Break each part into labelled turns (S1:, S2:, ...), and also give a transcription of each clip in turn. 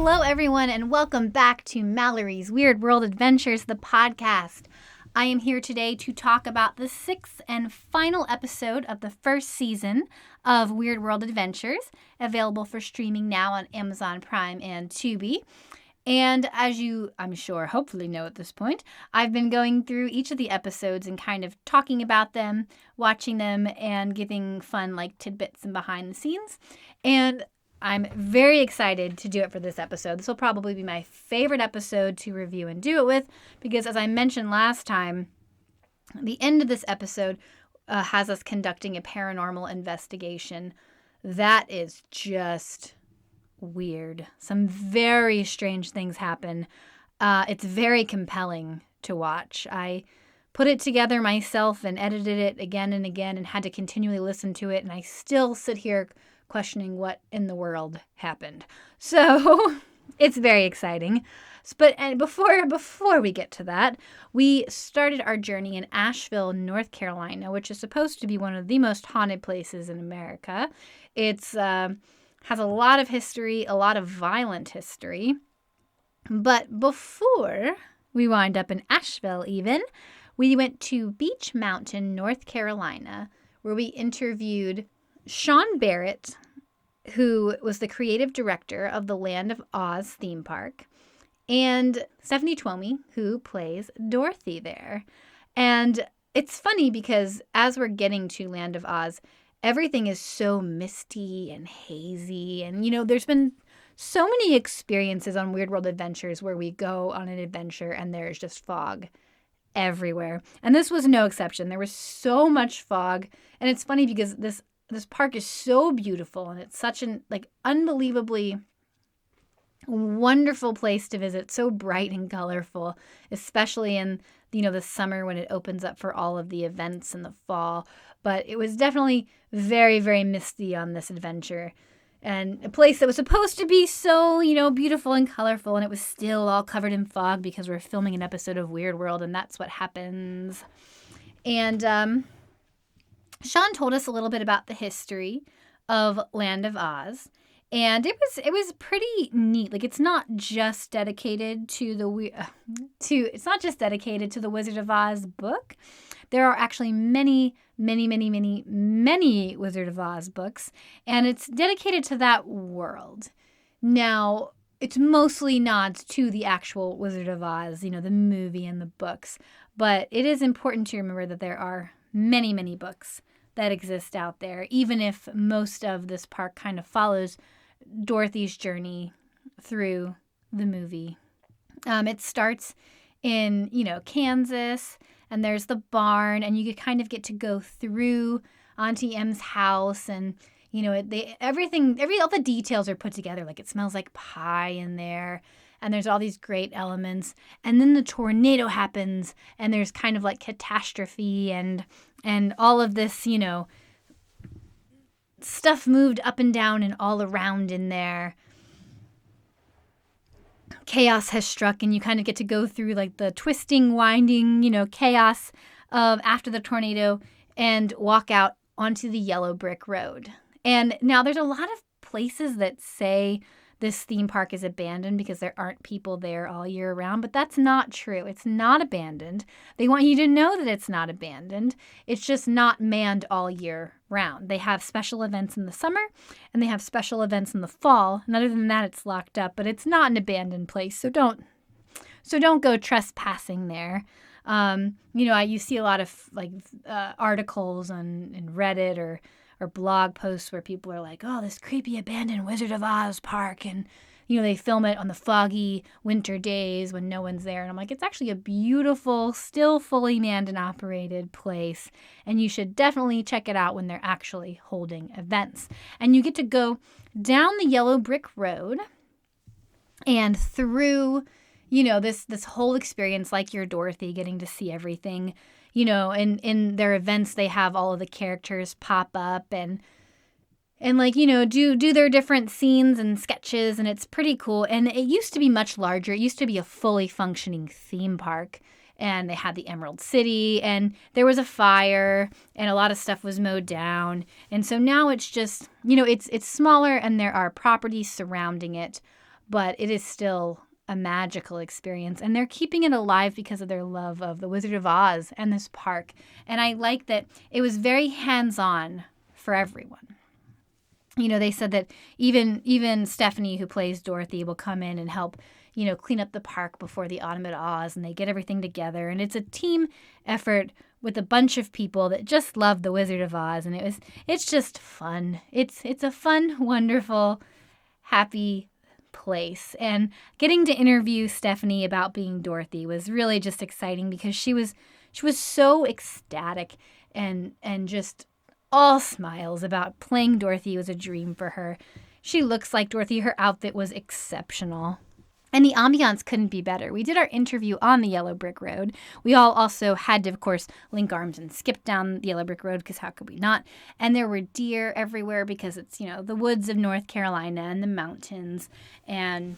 S1: Hello, everyone, and welcome back to Mallory's Weird World Adventures, the podcast. I am here today to talk about the sixth and final episode of the first season of Weird World Adventures, available for streaming now on Amazon Prime and Tubi. And as you, I'm sure, hopefully know at this point, I've been going through each of the episodes and kind of talking about them, watching them, and giving fun tidbits and behind the scenes. And I'm very excited to do it for this episode. This will probably be my favorite episode to review and do it with because, as I mentioned last time, the end of this episode has us conducting a paranormal investigation. That is just weird. Some very strange things happen. It's very compelling to watch. I put it together myself and edited it again and again and had to continually listen to it, and I still sit here questioning what in the world happened. So it's very exciting. But before we get to that, we started our journey in Asheville, North Carolina, which is supposed to be one of the most haunted places in America. It's has a lot of history, a lot of violent history. But before we wind up in Asheville even, we went to Beech Mountain, North Carolina, where we interviewed Sean Barrett, who was the creative director of the Land of Oz theme park, and Stephanie Twomey, who plays Dorothy there. And it's funny because as we're getting to Land of Oz, everything is so misty and hazy. And, there's been so many experiences on Weird World Adventures where we go on an adventure and there's just fog everywhere. And this was no exception. There was so much fog. And it's funny because this park is so beautiful and it's such an unbelievably wonderful place to visit, so bright and colorful, especially in the summer when it opens up for all of the events in the fall. But it was definitely very, very misty on this adventure, and a place that was supposed to be so beautiful and colorful, and it was still all covered in fog because we're filming an episode of Weird World, and that's what happens. And Sean told us a little bit about the history of Land of Oz, and it was pretty neat. It's not just dedicated to the Wizard of Oz book. There are actually many, many, many, many, many Wizard of Oz books, and it's dedicated to that world. Now, it's mostly nods to the actual Wizard of Oz, the movie and the books, but it is important to remember that there are many, many books that exist out there, even if most of this park kind of follows Dorothy's journey through the movie. It starts in, Kansas, and there's the barn, and you kind of get to go through Auntie M's house, and, all the details are put together. It smells like pie in there, and there's all these great elements. And then the tornado happens, and there's kind of catastrophe and all of this, stuff moved up and down and all around in there. Chaos has struck, and you kind of get to go through the twisting, winding, chaos of after the tornado and walk out onto the yellow brick road. And now there's a lot of places that say this theme park is abandoned because there aren't people there all year round, but that's not true. It's not abandoned. They want you to know that it's not abandoned. It's just not manned all year round. They have special events in the summer and they have special events in the fall. And other than that, it's locked up, but it's not an abandoned place. So don't go trespassing there. You see a lot of articles in Reddit or blog posts where people are like, oh, this creepy abandoned Wizard of Oz park, and they film it on the foggy winter days when no one's there, and I'm like, it's actually a beautiful, still fully manned and operated place, and you should definitely check it out when they're actually holding events. And you get to go down the yellow brick road and through this whole experience like you're Dorothy, getting to see everything. In their events, they have all of the characters pop up and do their different scenes and sketches, and it's pretty cool. And it used to be much larger. It used to be a fully functioning theme park, and they had the Emerald City, and there was a fire, and a lot of stuff was mowed down. And so now it's just, it's smaller, and there are properties surrounding it. but it is still a magical experience, and they're keeping it alive because of their love of the Wizard of Oz and this park. And I like that it was very hands-on for everyone. They said that even Stephanie, who plays Dorothy, will come in and help, clean up the park before the Autumn at Oz, and they get everything together. And it's a team effort with a bunch of people that just love the Wizard of Oz, and it's just fun. It's a fun, wonderful, happy place. And getting to interview Stephanie about being Dorothy was really just exciting because she was so ecstatic and just all smiles about playing Dorothy was a dream for her. She looks like Dorothy. Her outfit was exceptional. And the ambiance couldn't be better. We did our interview on the Yellow Brick Road. We all also had to, of course, link arms and skip down the Yellow Brick Road because how could we not? And there were deer everywhere because it's, the woods of North Carolina and the mountains. And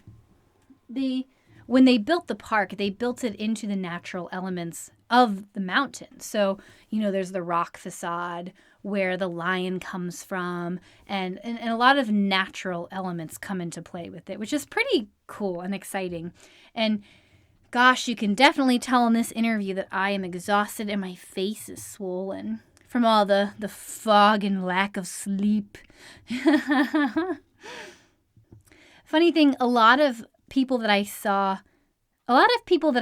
S1: when they built the park, they built it into the natural elements of the mountain. So, there's the rock facade where the lion comes from, and a lot of natural elements come into play with it, which is pretty cool and exciting. And gosh, you can definitely tell in this interview that I am exhausted and my face is swollen from all the fog and lack of sleep. Funny thing, a lot of people that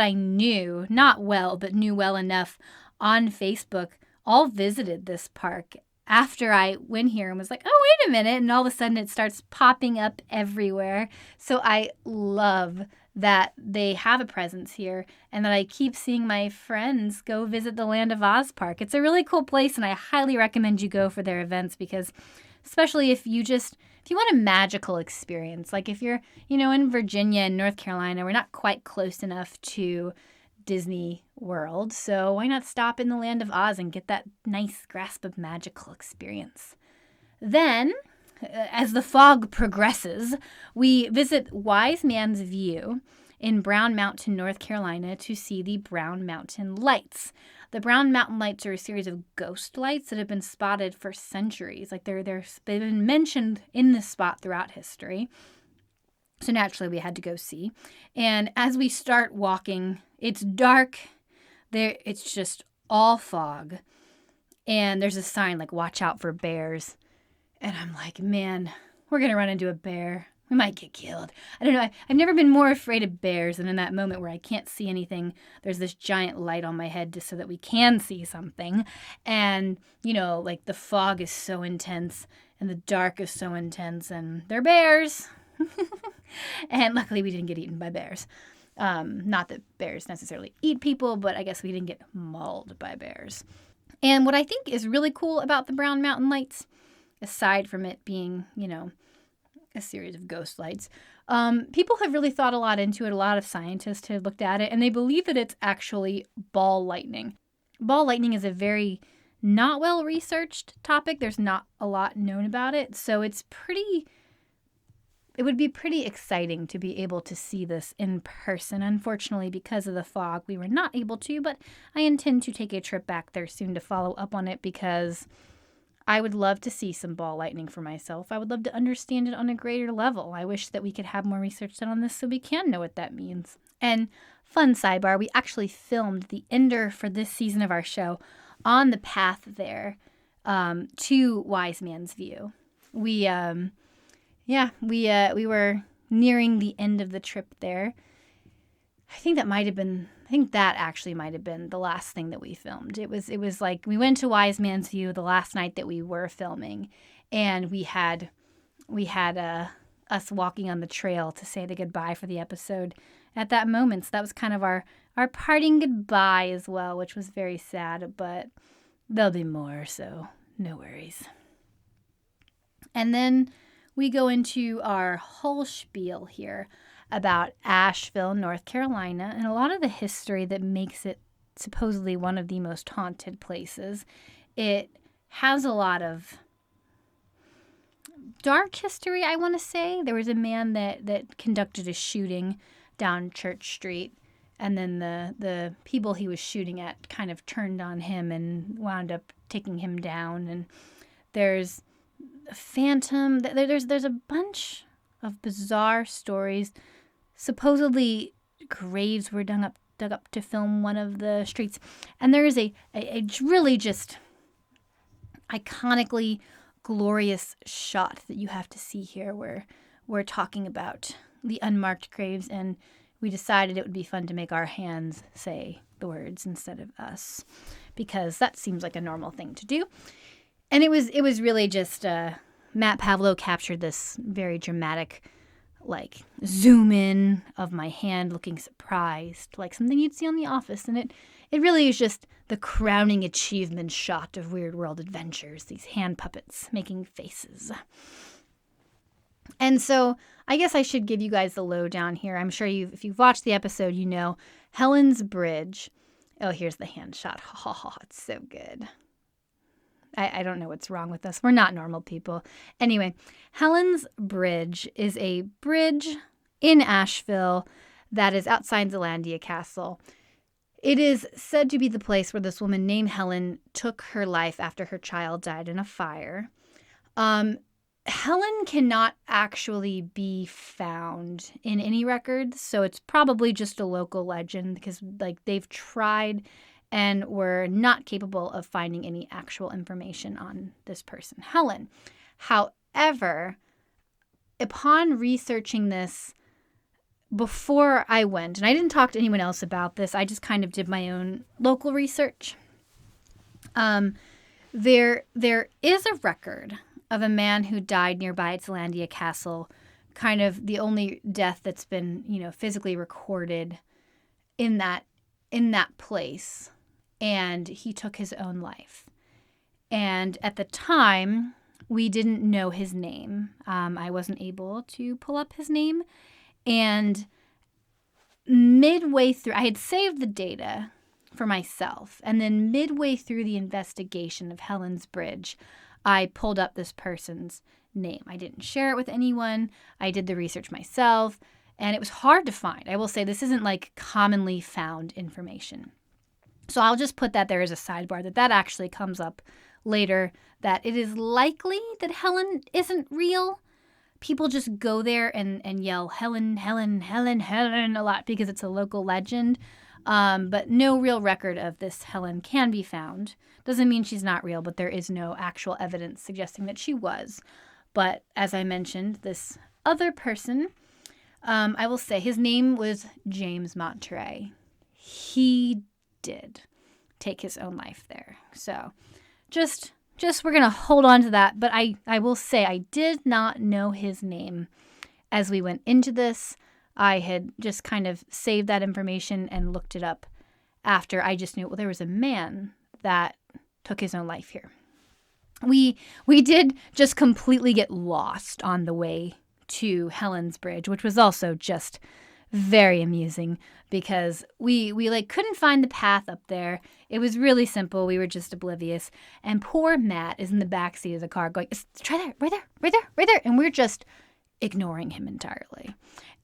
S1: I knew, not well, but knew well enough on Facebook, all visited this park after I went here and was like, oh, wait a minute. And all of a sudden it starts popping up everywhere. So I love that they have a presence here and that I keep seeing my friends go visit the Land of Oz Park. It's a really cool place, and I highly recommend you go for their events because especially if you want a magical experience, like if you're, in Virginia and North Carolina, we're not quite close enough to Disney World, so why not stop in the Land of Oz and get that nice grasp of magical experience? Then, as the fog progresses, we visit Wise Man's View in Brown Mountain, North Carolina, to see the Brown Mountain Lights. The Brown Mountain Lights are a series of ghost lights that have been spotted for centuries. Like they've been mentioned in this spot throughout history. So naturally, we had to go see. And as we start walking, it's dark. It's just all fog. And there's a sign like, watch out for bears. And I'm like, man, we're going to run into a bear. We might get killed. I don't know. I've never been more afraid of bears than in that moment where I can't see anything. There's this giant light on my head just so that we can see something. And, like the fog is so intense and the dark is so intense and they're bears. And luckily we didn't get eaten by bears. Not that bears necessarily eat people, but I guess we didn't get mauled by bears. And what I think is really cool about the Brown Mountain Lights, aside from it being, a series of ghost lights, people have really thought a lot into it. A lot of scientists have looked at it, and they believe that it's actually ball lightning. Ball lightning is a very not well-researched topic. There's not a lot known about it, so it would be pretty exciting to be able to see this in person. Unfortunately, because of the fog, we were not able to, but I intend to take a trip back there soon to follow up on it because I would love to see some ball lightning for myself. I would love to understand it on a greater level. I wish that we could have more research done on this so we can know what that means. And fun sidebar, we actually filmed the ender for this season of our show on the path there to Wise Man's View. We were nearing the end of the trip there. I think that actually might have been the last thing that we filmed. It was like we went to Wise Man's View the last night that we were filming, and we had us walking on the trail to say the goodbye for the episode at that moment. So that was kind of our parting goodbye as well, which was very sad, but there'll be more, so no worries. And then we go into our whole spiel here about Asheville, North Carolina, and a lot of the history that makes it supposedly one of the most haunted places. It has a lot of dark history, I want to say. There was a man that conducted a shooting down Church Street, and then the people he was shooting at kind of turned on him and wound up taking him down. And there's a phantom. There's a bunch of bizarre stories. Supposedly, graves were dug up to film one of the streets. And there is a really just iconically glorious shot that you have to see here where we're talking about the unmarked graves, and we decided it would be fun to make our hands say the words instead of us, because that seems like a normal thing to do. And it was really just Matt Pavlo captured this very dramatic, like, zoom in of my hand looking surprised, like something you'd see on The Office. And it really is just the crowning achievement shot of Weird World Adventures, these hand puppets making faces. And so I guess I should give you guys the lowdown here. I'm sure if you've watched the episode, you know Helen's Bridge. Oh, here's the hand shot. Oh, it's so good. I don't know what's wrong with us. We're not normal people. Anyway, Helen's Bridge is a bridge in Asheville that is outside Zelandia Castle. It is said to be the place where this woman named Helen took her life after her child died in a fire. Helen cannot actually be found in any records, so it's probably just a local legend because, like, they've tried and were not capable of finding any actual information on this person, Helen. However, upon researching this before I went, and I didn't talk to anyone else about this, I just kind of did my own local research. There is a record of a man who died nearby at Zelandia Castle, kind of the only death that's been, physically recorded in that place. And he took his own life. And at the time, we didn't know his name. I wasn't able to pull up his name. And midway through, I had saved the data for myself. And then midway through the investigation of Helen's Bridge, I pulled up this person's name. I didn't share it with anyone. I did the research myself. And it was hard to find. I will say this isn't like commonly found information. So I'll just put that there as a sidebar, that actually comes up later, that it is likely that Helen isn't real. People just go there and yell Helen, Helen, Helen, Helen a lot because it's a local legend. But no real record of this Helen can be found. Doesn't mean she's not real, but there is no actual evidence suggesting that she was. But as I mentioned, this other person, I will say his name was James Monterey. He did take his own life there. So just we're going to hold on to that. But I will say I did not know his name as we went into this. I had just kind of saved that information and looked it up after. I just knew, well, there was a man that took his own life here. We did just completely get lost on the way to Helen's Bridge, which was also just very amusing because we couldn't find the path up there. It was really simple. We were just oblivious. And poor Matt is in the backseat of the car going, try there, right there, right there, right there. And we're just ignoring him entirely.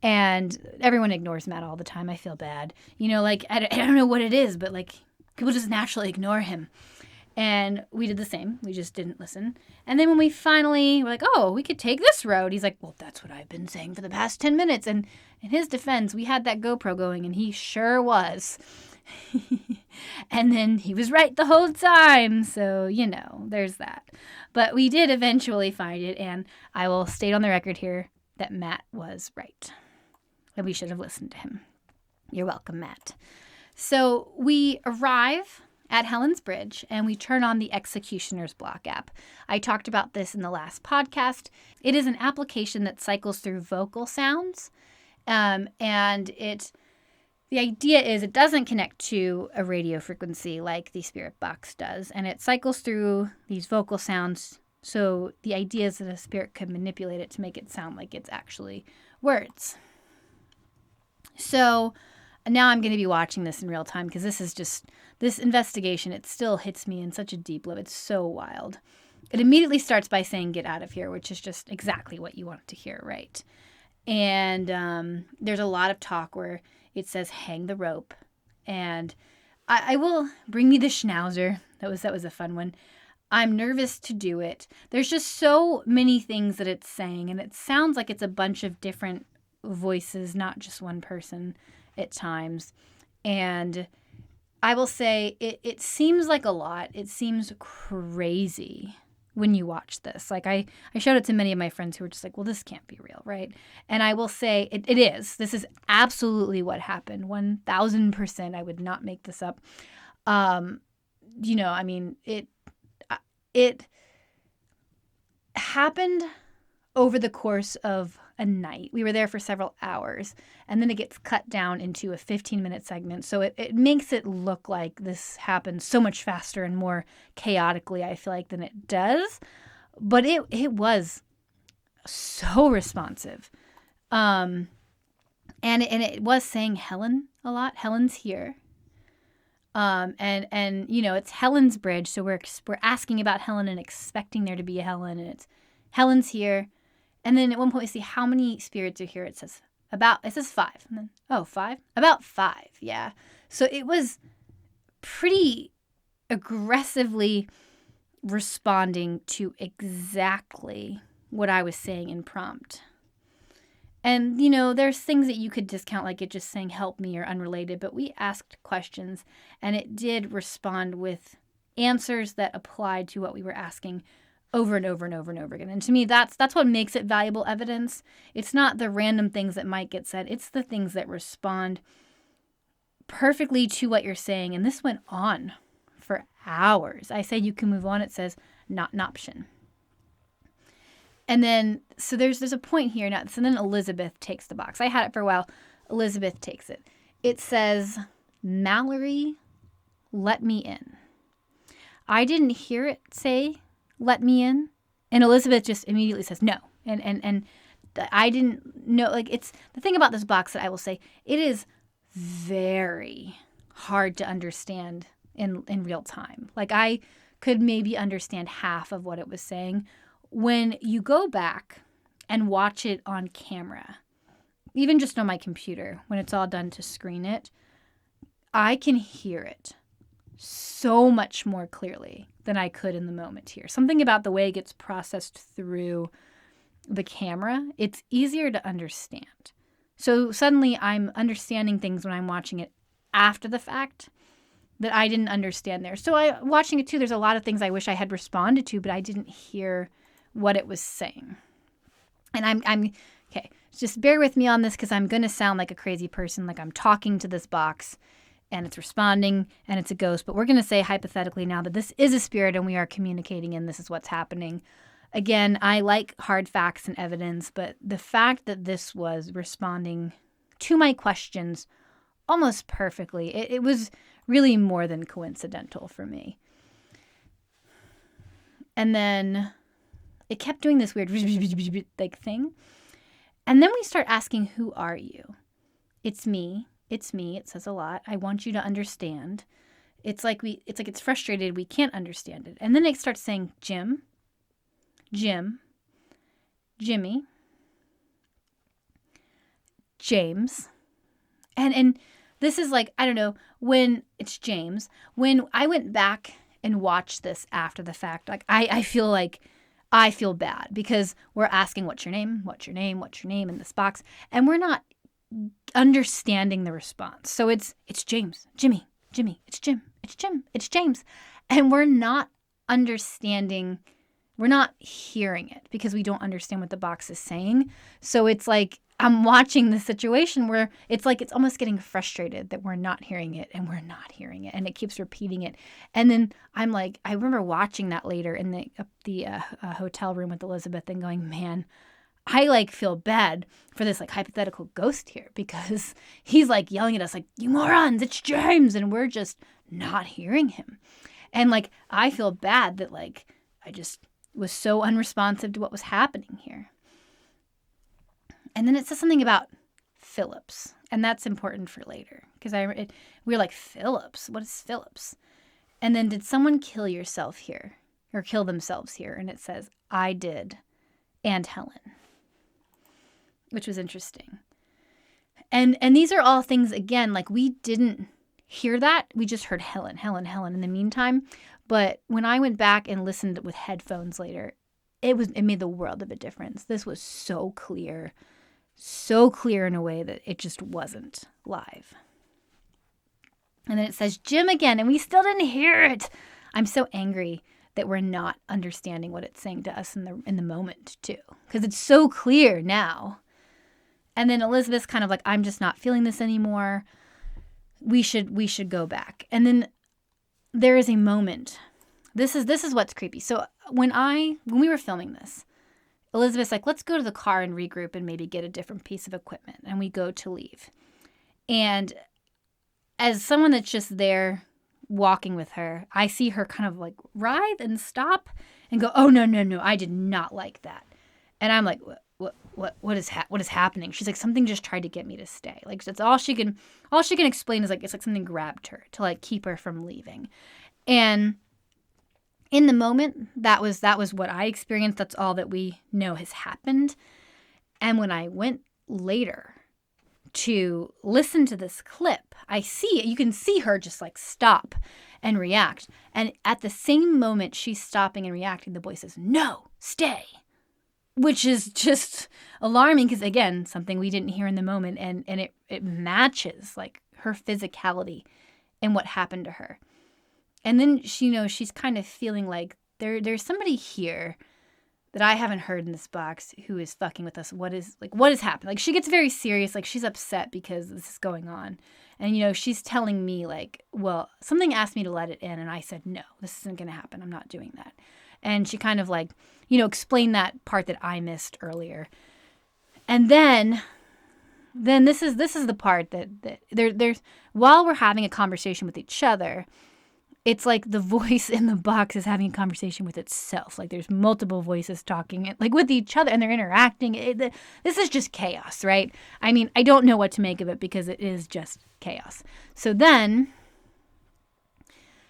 S1: And everyone ignores Matt all the time. I feel bad. I don't know what it is, but people just naturally ignore him. And we did the same. We just didn't listen. And then when we finally were like, oh, we could take this road, he's like, well, that's what I've been saying for the past 10 minutes. And in his defense, we had that GoPro going, and he sure was. And then he was right the whole time. So, there's that. But we did eventually find it, and I will state on the record here that Matt was right. And we should have listened to him. You're welcome, Matt. So we arrive at Helen's Bridge, and we turn on the Executioner's Block app. I talked about this in the last podcast. It is an application that cycles through vocal sounds, and the idea is it doesn't connect to a radio frequency like the Spirit Box does, and it cycles through these vocal sounds, so the idea is that a spirit could manipulate it to make it sound like it's actually words. So now I'm going to be watching this in real time because this investigation, it still hits me in such a deep level. It's so wild. It immediately starts by saying, get out of here, which is just exactly what you want to hear, right? And there's a lot of talk where it says, hang the rope. And I will bring me the schnauzer. That was a fun one. I'm nervous to do it. There's just so many things that it's saying, and it sounds like it's a bunch of different voices, not just one person at times. And I will say it seems like a lot. It seems crazy when you watch this. Like I showed it to many of my friends who were just like, well, this can't be real, right? And I will say it is. This is absolutely what happened. 1,000%. I would not make this up. I mean, it happened over the course of a night. We were there for several hours, and then it gets cut down into a 15-minute segment. So it makes it look like this happened so much faster and more chaotically, I feel like, than it does. But it was so responsive. And it was saying Helen a lot. Helen's here. And it's Helen's bridge, so we're asking about Helen and expecting there to be a Helen, and it's Helen's here. And then at one point we see how many spirits are here. It says 5. And then, 5? About 5, yeah. So it was pretty aggressively responding to exactly what I was saying in prompt. And, there's things that you could discount, like it just saying help me or unrelated, but we asked questions and it did respond with answers that applied to what we were asking over and over and over and over again. And to me, that's what makes it valuable evidence. It's not the random things that might get said. It's the things that respond perfectly to what you're saying. And this went on for hours. I say you can move on. It says not an option. And then, so there's a point here now. So then Elizabeth takes the box. I had it for a while. Elizabeth takes it. It says, Mallory, let me in. I didn't hear it say, let me in. And Elizabeth just immediately says, no. And I didn't know, like, it's the thing about this box that I will say, it is very hard to understand in real time. Like, I could maybe understand half of what it was saying. When you go back and watch it on camera, even just on my computer, when it's all done to screen it, I can hear it so much more clearly than I could in the moment here. Something about the way it gets processed through the camera, it's easier to understand. So suddenly I'm understanding things when I'm watching it after the fact that I didn't understand there. So watching it too, there's a lot of things I wish I had responded to, but I didn't hear what it was saying. And I'm okay, just bear with me on this because I'm going to sound like a crazy person, like I'm talking to this box and it's responding and it's a ghost. But we're going to say hypothetically now that this is a spirit and we are communicating and this is what's happening. Again, I like hard facts and evidence, but the fact that this was responding to my questions almost perfectly, it was really more than coincidental for me. And then it kept doing this weird like thing. And then we start asking, who are you? It's me. It's me. It says a lot. I want you to understand. It's like it's frustrated. We can't understand it. And then it starts saying Jim, Jimmy, James. And this is like, I don't know, when it's James. When I went back and watched this after the fact, like I feel like I feel bad because we're asking what's your name in this box, and we're not understanding the response. So it's James, Jimmy, it's Jim, it's James. And we're not understanding, we're not hearing it because we don't understand what the box is saying. So it's like I'm watching the situation where it's like it's almost getting frustrated that we're not hearing it and we're not hearing it, and it keeps repeating it. And then I'm like, I remember watching that later in the hotel room with Elizabeth and going, man, I like feel bad for this like hypothetical ghost here because he's like yelling at us like, you morons, it's James, and we're just not hearing him. And like I feel bad that like I just was so unresponsive to what was happening here. And then it says something about Phillips, and that's important for later because we were like, Phillips? What is Phillips? And then, did someone kill yourself here or kill themselves here? And it says, I did, and Helen, which was interesting. And these are all things, again, like we didn't hear that. We just heard Helen in the meantime. But when I went back and listened with headphones later, it made the world of a difference. This was so clear in a way that it just wasn't live. And then it says Jim again, and we still didn't hear it. I'm so angry that we're not understanding what it's saying to us in the moment too, because it's so clear now. And then Elizabeth's kind of like, I'm just not feeling this anymore. We should go back. And then there is a moment. This is what's creepy. So when we were filming this, Elizabeth's like, let's go to the car and regroup and maybe get a different piece of equipment. And we go to leave. And as someone that's just there walking with her, I see her kind of like writhe and stop and go, oh, no, I did not like that. And I'm like, what is happening? She's like, something just tried to get me to stay. Like, that's all she can explain is like, it's like something grabbed her to like keep her from leaving. And in the moment, that was what I experienced. That's all that we know has happened. And when I went later to listen to this clip, you can see her just like stop and react. And at the same moment she's stopping and reacting, the boy says, no, stay. Which is just alarming because, again, something we didn't hear in the moment. And it matches like her physicality and what happened to her. And then she's kind of feeling like there's somebody here that I haven't heard in this box who is fucking with us. What is happening? Like, she gets very serious. Like, she's upset because this is going on. And, she's telling me like, well, something asked me to let it in. And I said, no, this isn't going to happen. I'm not doing that. And she kind of like, explained that part that I missed earlier. And then this is the part that there's while we're having a conversation with each other, it's like the voice in the box is having a conversation with itself. Like, there's multiple voices talking like with each other, and they're interacting. This is just chaos, right? I mean, I don't know what to make of it because it is just chaos. So then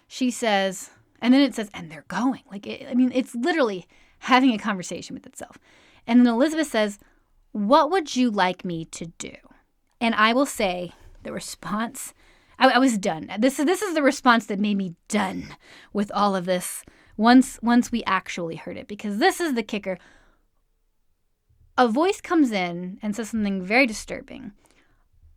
S1: she says, and then it says, and they're going. Like, it's literally having a conversation with itself. And then Elizabeth says, what would you like me to do? And I will say the response, I was done. This is the response that made me done with all of this once we actually heard it, because this is the kicker. A voice comes in and says something very disturbing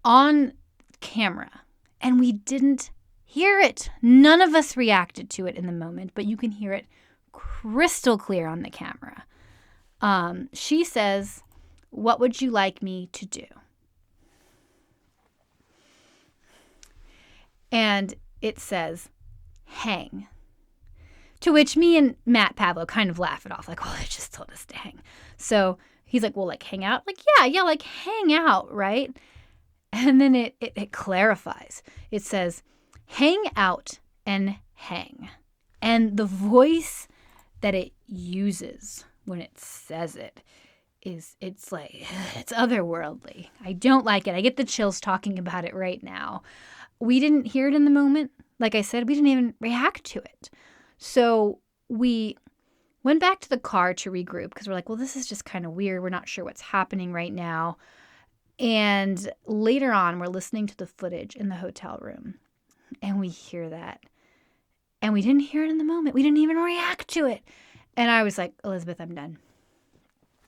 S1: on camera, and we didn't hear it. None of us reacted to it in the moment, but you can hear it crystal clear on the camera. She says, what would you like me to do? And it says, hang. To which me and Matt Pavlo kind of laugh it off, like, oh, they just told us to hang. So he's like, well, like, hang out? Like, yeah, like, hang out, right? And then it clarifies. It says, hang out and hang. And the voice that it uses when it says it's like, it's otherworldly. I don't like it. I get the chills talking about it right now. We didn't hear it in the moment. Like I said, we didn't even react to it. So we went back to the car to regroup because we're like, well, this is just kind of weird. We're not sure what's happening right now. And later on, we're listening to the footage in the hotel room, and we hear that. And we didn't hear it in the moment. We didn't even react to it. And I was like, Elizabeth, I'm done.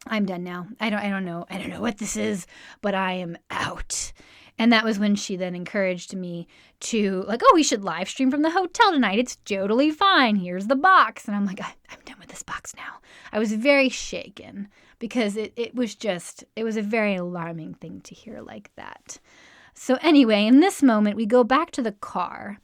S1: I'm done now. I don't know what this is, but I am out. And that was when she then encouraged me to, like, oh, we should live stream from the hotel tonight. It's totally fine. Here's the box. And I'm like, I'm done with this box now. I was very shaken because it was a very alarming thing to hear like that. So anyway, in this moment, we go back to the car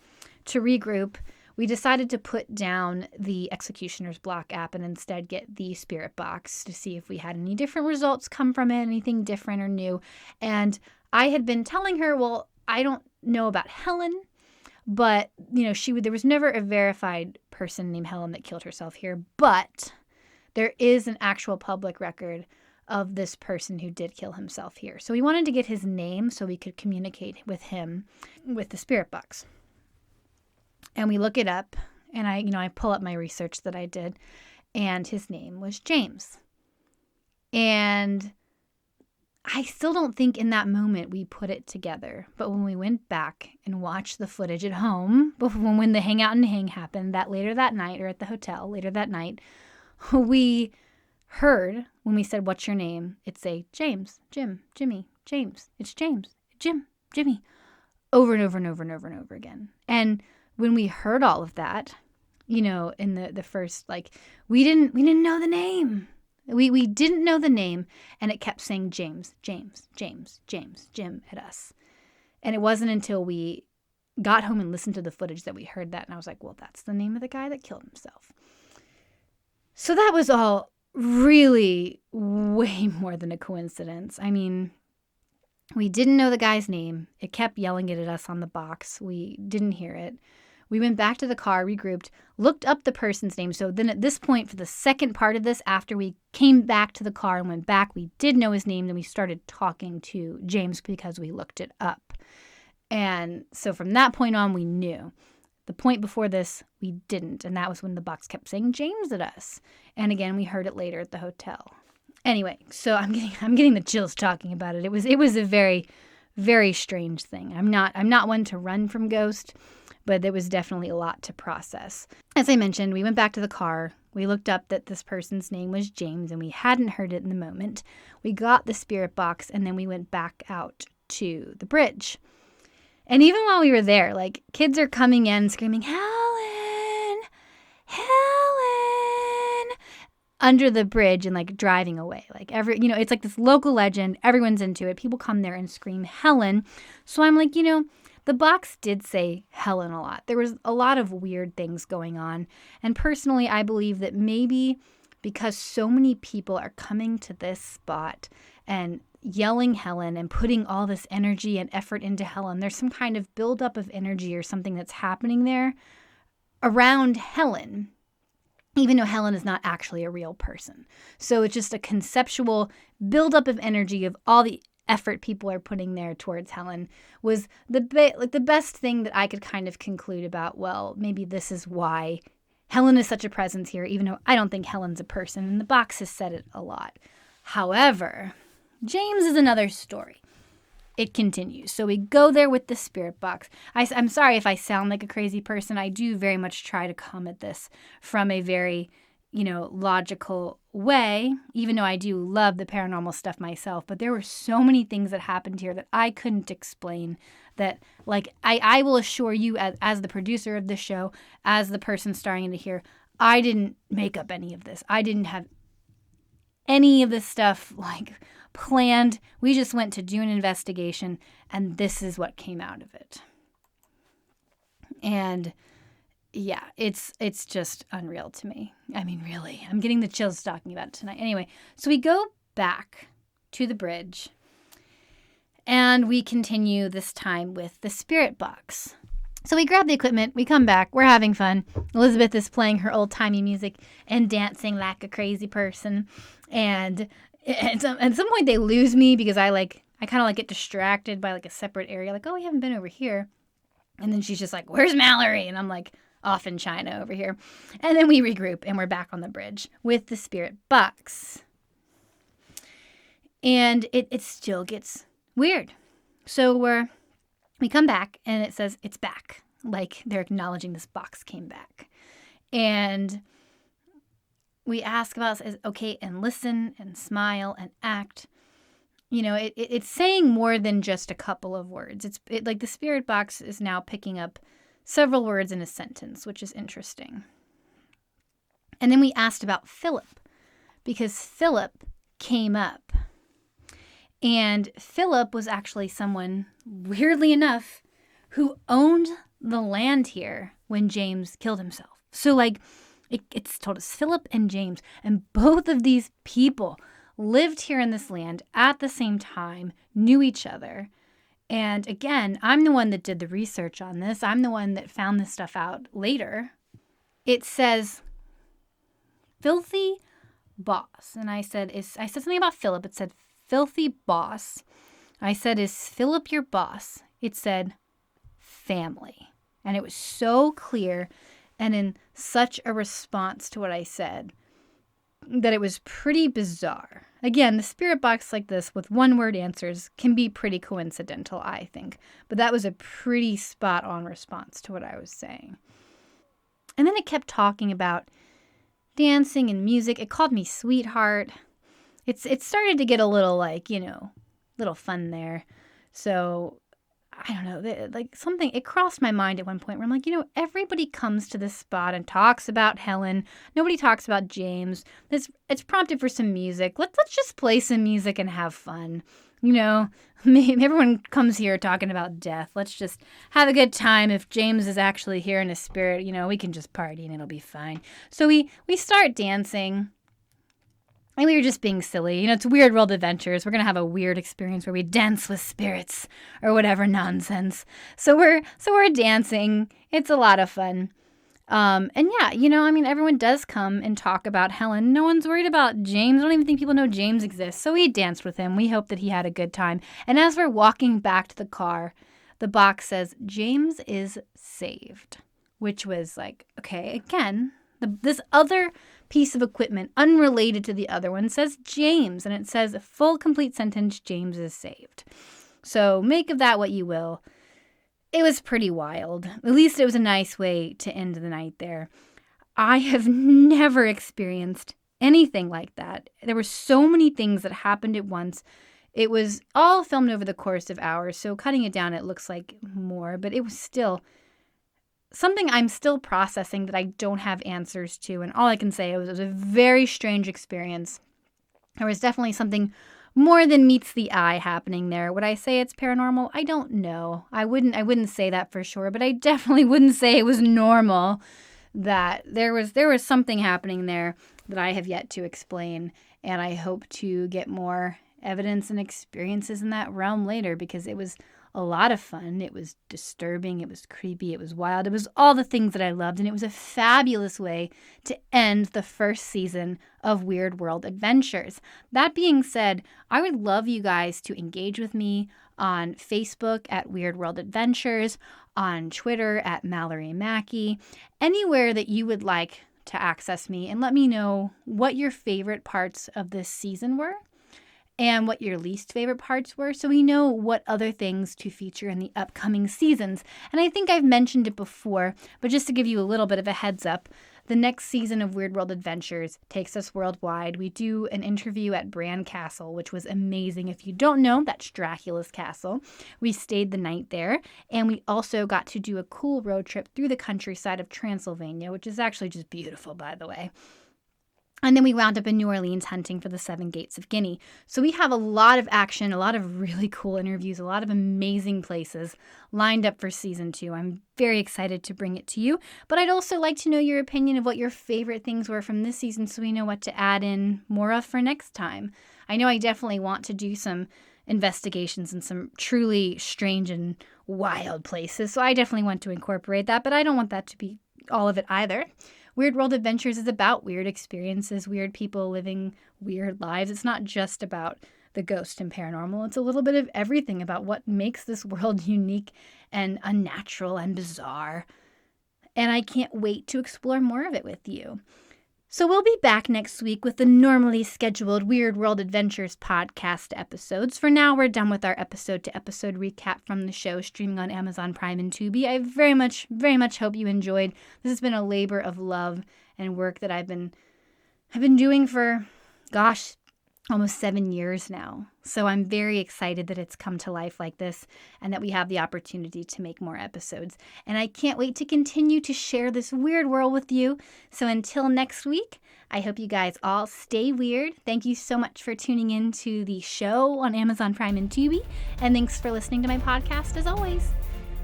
S1: to regroup. We decided to put down the Executioner's Block app and instead get the Spirit Box to see if we had any different results come from it, anything different or new. And I had been telling her, well, I don't know about Helen, but, there was never a verified person named Helen that killed herself here, but there is an actual public record of this person who did kill himself here. So we wanted to get his name so we could communicate with him with the Spirit Box. And we look it up, and I pull up my research that I did, and his name was James. And I still don't think in that moment we put it together. But when we went back and watched the footage at home, when the hangout and hang happened later that night, or at the hotel later that night, we heard when we said, "What's your name?" It say, "James, Jim, Jimmy, James. It's James, Jim, Jimmy," over and over and over and over and over again. And when we heard all of that, in the first, we didn't know the name. We didn't know the name, and it kept saying James, James, James, James, Jim at us. And it wasn't until we got home and listened to the footage that we heard that, and I was like, well, that's the name of the guy that killed himself. So that was all really way more than a coincidence. I mean, we didn't know the guy's name. It kept yelling it at us on the box. We didn't hear it. We went back to the car, regrouped, looked up the person's name. So then at this point, for the second part of this, after we came back to the car and went back, we did know his name. Then we started talking to James because we looked it up. And so from that point on, we knew. The point before this, we didn't. And that was when the box kept saying James at us. And again, we heard it later at the hotel. Anyway, so I'm getting the chills talking about it. It was a very, very strange thing. I'm not one to run from ghosts, but there was definitely a lot to process. As I mentioned, we went back to the car. We looked up that this person's name was James, and we hadn't heard it in the moment. We got the spirit box, and then we went back out to the bridge. And even while we were there, kids are coming in screaming, "Helen! Helen!" under the bridge and driving away. It's like this local legend. Everyone's into it. People come there and scream Helen. So I'm like, the box did say Helen a lot. There was a lot of weird things going on. And personally, I believe that maybe because so many people are coming to this spot and yelling Helen and putting all this energy and effort into Helen, there's some kind of buildup of energy or something that's happening there around Helen, even though Helen is not actually a real person. So it's just a conceptual buildup of energy of all the effort people are putting there towards Helen was the best thing that I could kind of conclude about, well, maybe this is why Helen is such a presence here, even though I don't think Helen's a person, and the box has said it a lot. However, James is another story. It continues. So we go there with the spirit box. I'm sorry if I sound like a crazy person. I do very much try to come at this from a very logical way, even though I do love the paranormal stuff myself. But there were so many things that happened here that I couldn't explain that, I will assure you as the producer of this show, as the person starring into here, I didn't make up any of this. I didn't have any of this stuff planned. We just went to do an investigation, and this is what came out of it. And yeah, it's just unreal to me. I mean, really, I'm getting the chills talking about it tonight. Anyway, so we go back to the bridge, and we continue this time with the spirit box. So we grab the equipment, we come back, we're having fun. Elizabeth is playing her old-timey music and dancing like a crazy person. And at some point they lose me because I kind of get distracted by a separate area. Oh, we haven't been over here. And then she's just like, "Where's Mallory?" And I'm off in China over here. And then we regroup and we're back on the bridge with the spirit box. And it still gets weird. So we come back and it says it's back. They're acknowledging this box came back. And we ask about it, okay, and listen and smile and act. It's saying more than just a couple of words. The spirit box is now picking up several words in a sentence, which is interesting. And then we asked about Philip because Philip came up. And Philip was actually someone, weirdly enough, who owned the land here when James killed himself. So it's told us Philip and James, and both of these people lived here in this land at the same time, knew each other. And again, I'm the one that did the research on this. I'm the one that found this stuff out later. It says, filthy boss. And I said something about Philip. It said, filthy boss. I said, is Philip your boss? It said, family. And it was so clear and in such a response to what I said. that it was pretty bizarre. Again, the spirit box like this with one-word answers can be pretty coincidental, I think. But that was a pretty spot-on response to what I was saying. And then it kept talking about dancing and music. It called me sweetheart. It started to get a little little fun there. So I don't know, it crossed my mind at one point where I'm like, everybody comes to this spot and talks about Helen. Nobody talks about James. It's prompted for some music. Let's just play some music and have fun. Maybe everyone comes here talking about death. Let's just have a good time. If James is actually here in his spirit, we can just party and it'll be fine. So we start dancing. And we were just being silly. It's Weird World Adventures. We're going to have a weird experience where we dance with spirits or whatever nonsense. So we're dancing. It's a lot of fun. And yeah, everyone does come and talk about Helen. No one's worried about James. I don't even think people know James exists. So we danced with him. We hope that he had a good time. And as we're walking back to the car, the box says, James is saved, which was like, okay, again, this other piece of equipment unrelated to the other one says James, and it says a full complete sentence, James is saved. So make of that what you will. It was pretty wild. At least it was a nice way to end the night there. I have never experienced anything like that. There were so many things that happened at once. It was all filmed over the course of hours, so cutting it down, it looks like more, but it was still something I'm still processing that I don't have answers to. And all I can say is it was a very strange experience. There was definitely something more than meets the eye happening there. Would I say it's paranormal? I don't know. I wouldn't say that for sure, but I definitely wouldn't say it was normal. That there was something happening there that I have yet to explain, and I hope to get more evidence and experiences in that realm later, because it was a lot of fun. It was disturbing. It was creepy. It was wild. It was all the things that I loved. And it was a fabulous way to end the first season of Weird World Adventures. That being said, I would love you guys to engage with me on Facebook at Weird World Adventures, on Twitter at Mallory Mackey, anywhere that you would like to access me, and let me know what your favorite parts of this season were and what your least favorite parts were, so we know what other things to feature in the upcoming seasons. And I think I've mentioned it before, but just to give you a little bit of a heads up, the next season of Weird World Adventures takes us worldwide. We do an interview at Bran Castle, which was amazing. If you don't know, that's Dracula's castle. We stayed the night there, and we also got to do a cool road trip through the countryside of Transylvania, which is actually just beautiful, by the way. And then we wound up in New Orleans hunting for the Seven Gates of Guinea. So we have a lot of action, a lot of really cool interviews, a lot of amazing places lined up for season 2. I'm very excited to bring it to you. But I'd also like to know your opinion of what your favorite things were from this season, so we know what to add in more of for next time. I know I definitely want to do some investigations in some truly strange and wild places. So I definitely want to incorporate that, but I don't want that to be all of it either. Weird World Adventures is about weird experiences, weird people living weird lives. It's not just about the ghost and paranormal. It's a little bit of everything about what makes this world unique and unnatural and bizarre. And I can't wait to explore more of it with you. So we'll be back next week with the normally scheduled Weird World Adventures podcast episodes. For now, we're done with our episode-to-episode recap from the show streaming on Amazon Prime and Tubi. I very much hope you enjoyed. This has been a labor of love and work that I've been doing for, almost 7 years now. So I'm very excited that it's come to life like this and that we have the opportunity to make more episodes. And I can't wait to continue to share this weird world with you. So until next week, I hope you guys all stay weird. Thank you so much for tuning in to the show on Amazon Prime and Tubi. And thanks for listening to my podcast as always.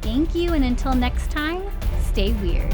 S1: Thank you, and until next time, stay weird.